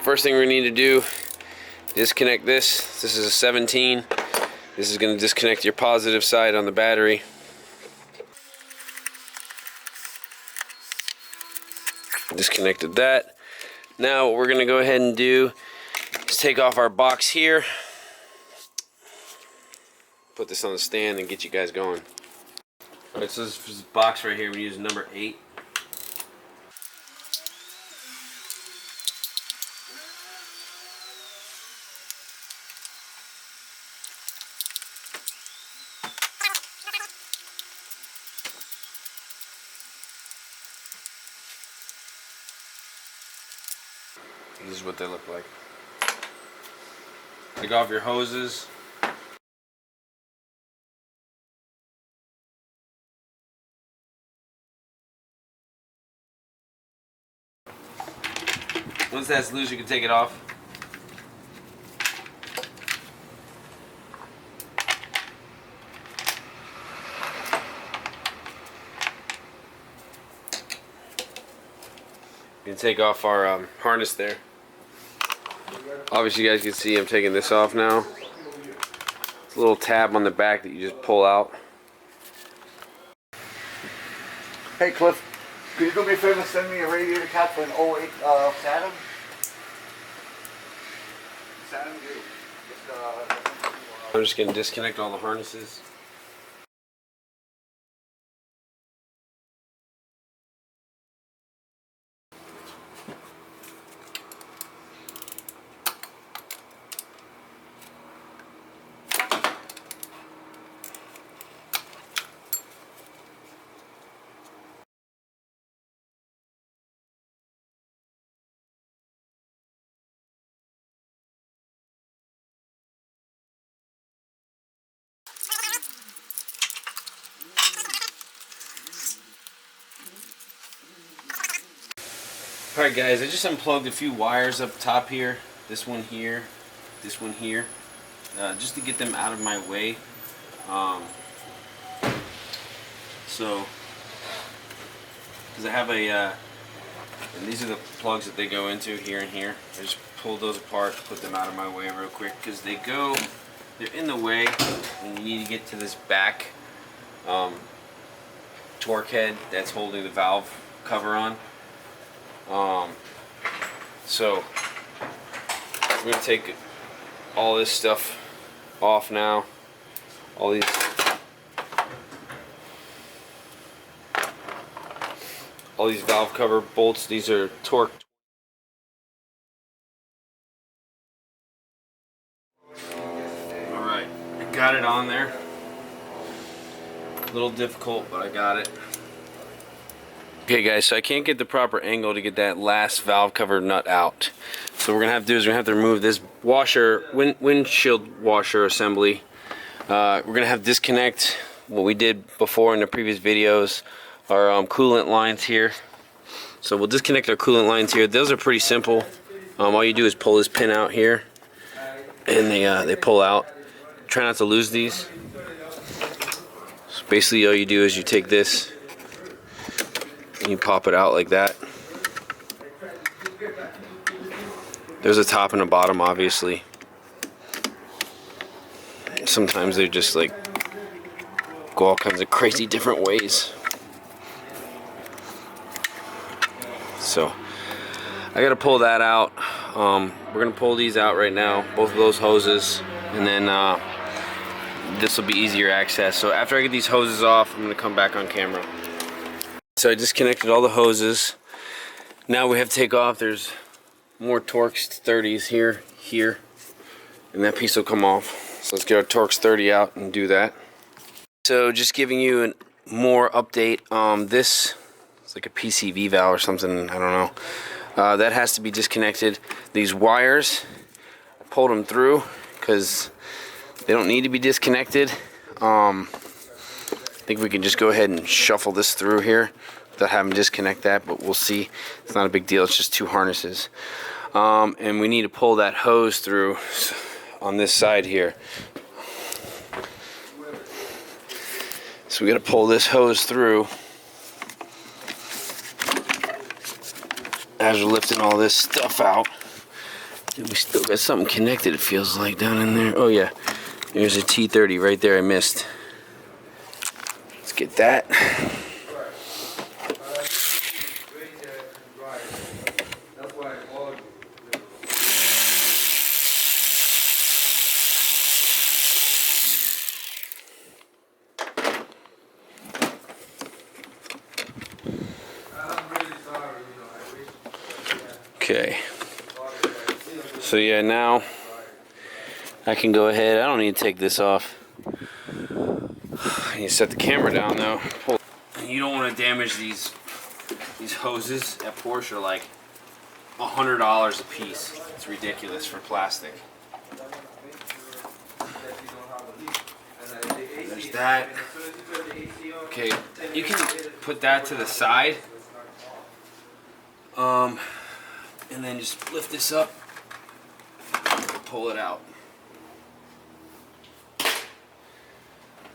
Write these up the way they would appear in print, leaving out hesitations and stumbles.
First thing we need to do, disconnect this. This is a 17. This is going to disconnect your positive side on the battery. Disconnected that. Now what we're going to go ahead and do is take off our box here. Put this on the stand and get you guys going. Alright, so this box right here, we use number 8. This is what they look like. Take off your hoses. Once that's loose, you can take it off. You can take off our harness there. Obviously you guys can see I'm taking this off now. It's a little tab on the back that you just pull out. Hey Cliff, could you do me a favor and send me a radiator cap for an 08 Saturn? Saturn, I'm just going to disconnect all the harnesses. Alright guys, I just unplugged a few wires up top here. This one here, this one here. Just to get them out of my way. So, because I have a, and these are the plugs that they go into here and here. I just pulled those apart, put them out of my way real quick because they're in the way when you need to get to this back torque head that's holding the valve cover on. So I'm going to take all this stuff off now. All these valve cover bolts, these are torque. Alright, I got it on there. A little difficult, but I got it. Okay guys, so I can't get the proper angle to get that last valve cover nut out. So what we're gonna have to do is we're gonna have to remove this washer, windshield washer assembly. We're gonna have to disconnect what we did before in the previous videos, our coolant lines here. So we'll disconnect our coolant lines here. Those are pretty simple. All you do is pull this pin out here, and they pull out. Try not to lose these. So basically, all you do is you take this. You pop it out like that. There's a top and a bottom, obviously. Sometimes they just like go all kinds of crazy different ways. So I gotta pull that out. We're gonna pull these out right now, both of those hoses, and then this will be easier access. So after I get these hoses off, I'm gonna come back on camera. So I disconnected all the hoses. Now we have to take off. There's more Torx 30s here, and that piece will come off. So let's get our Torx 30 out and do that. So just giving you a more update. This is like a PCV valve or something, I don't know. That has to be disconnected. These wires, I pulled them through because they don't need to be disconnected. I think we can just go ahead and shuffle this through here without having to disconnect that, but we'll see. It's not a big deal, it's just two harnesses. And we need to pull that hose through on this side here. So we gotta pull this hose through. as we're lifting all this stuff out. And we still got something connected, it feels like, down in there. Oh yeah, there's a T30 right there I missed. Let's get that. Okay. So yeah, now I can go ahead. I don't need to take this off. You set the camera down though. You don't want to damage these hoses at Porsche are like $100 a piece. It's ridiculous for plastic. There's that. Okay, you can put that to the side. And then just lift this up, pull it out.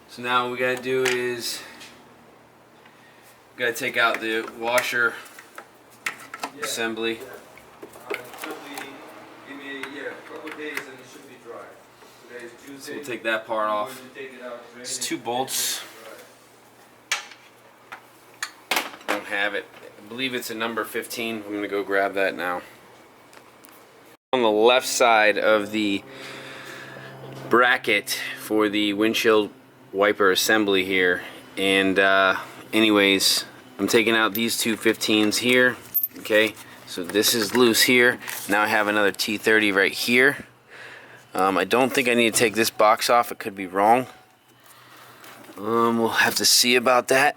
So now what we gotta do is we gotta take out the washer assembly. So we'll take that part off. It's 2 bolts. I don't have it. I believe it's a number 15. I'm gonna go grab that now. On the left side of the bracket for the windshield wiper assembly here, and anyways, I'm taking out these 2 15s here. Okay, so this is loose here. Now I have another T30 right here. I don't think I need to take this box off. It could be wrong. We'll have to see about that,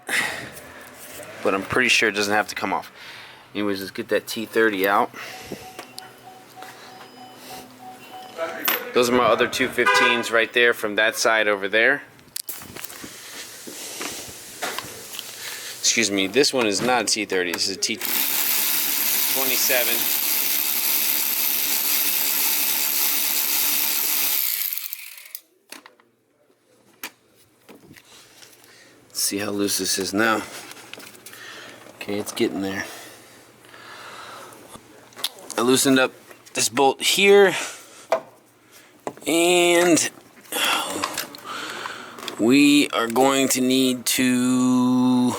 but I'm pretty sure it doesn't have to come off. Anyways, let's get that T30 out. Those are my other 2 15s right there from that side over there. Excuse me, this one is not a T30, this is a T27. Let's see how loose this is now. Okay, it's getting there. I loosened up this bolt here, and we are going to need to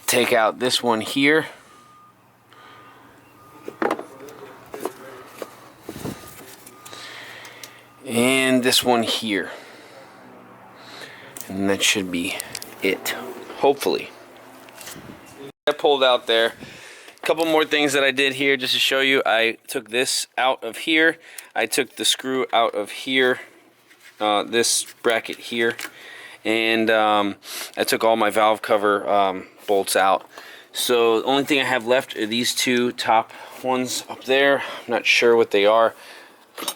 take out this one here. And this one here. And that should be it, hopefully. I pulled out there. A couple more things that I did here just to show you. I took this out of here. I took the screw out of here, this bracket here. And I took all my valve cover bolts out. So the only thing I have left are these 2 top ones up there. I'm not sure what they are.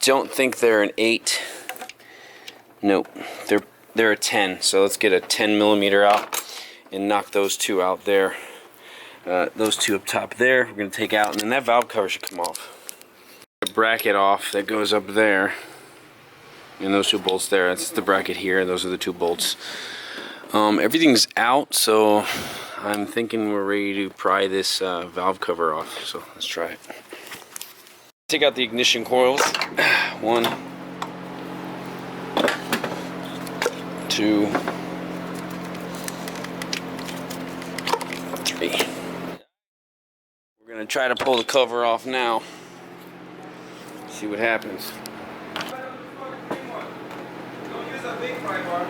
Don't think they're an 8. Nope, they're a 10. So let's get a 10 millimeter out and knock those 2 out there. Those 2 up top there, we're gonna take out, and then that valve cover should come off. The bracket off that goes up there, and those 2 bolts there. That's the bracket here, and those are the 2 bolts. Everything's out, so I'm thinking we're ready to pry this valve cover off. So let's try it. Take out the ignition coils. 1, 2, 3. We're gonna try to pull the cover off now. See what happens. Don't use a big pry bar.